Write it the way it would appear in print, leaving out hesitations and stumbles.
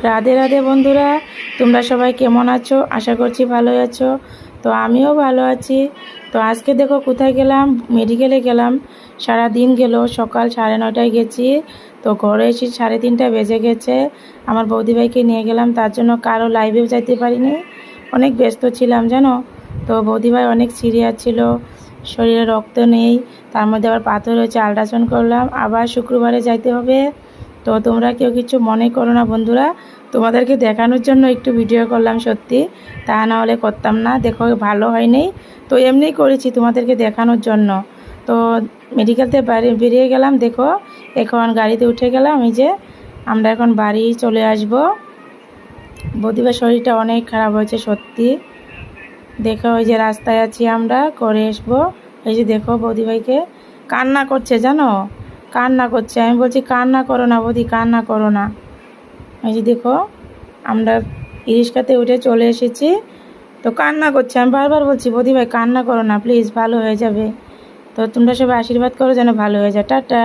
রাধে রাধে বন্ধুরা, তোমরা সবাই কেমন আছো? আশা করছি ভালোই আছো। তো আমিও ভালো আছি। তো আজকে দেখো কোথায় গেলাম, মেডিকেলে গেলাম। সারা দিন গেল, সকাল 9:30টায় গেছি। তো ঘরে এসে 3:30 বেজে গেছে। আমার বৌদিভাইকে নিয়ে গেলাম, তার জন্য কারো লাইভেও যাইতে পারিনি, অনেক ব্যস্ত ছিলাম জানো। তো বৌদিভাই অনেক সিরিয়াস ছিল, শরীরে রক্ত নেই, তার মধ্যে আবার পাথর হয়েছে, আল্ট্রাসাউন্ড করলাম, আবার শুক্রবারে যাইতে হবে। তো তোমরা কেউ কিছু মনে করো না বন্ধুরা, তোমাদেরকে দেখানোর জন্য একটু ভিডিও করলাম, সত্যি তা না হলে করতাম না। দেখো ভালো হয়নি, তো এমনিই করেছি তোমাদেরকে দেখানোর জন্য। তো মেডিকেল থেকে বেরিয়ে গেলাম, দেখো এখন গাড়িতে উঠে গেলাম। এই যে আমরা এখন বাড়ি চলে আসব। বৌদিবার শরীরটা অনেক খারাপ হয়েছে সত্যি। দেখো ওই যে রাস্তায় আছি আমরা, করে আসবো। এই যে দেখো বৌদিভাইকে কান্না করছে জানো, কান্না করছে। আমি বলছি কান্না করো না বৌদি, কান্না করো না। এই যে দেখো আমরা রিক্সাতে উঠে চলে এসেছি, তো কান্না করছে। আমি বারবার বলছি বৌদিভাই কান্না করো না প্লিজ, ভালো হয়ে যাবে। তো তোমরা সবাই আশীর্বাদ করো যেন ভালো হয়ে যায়। টাটা।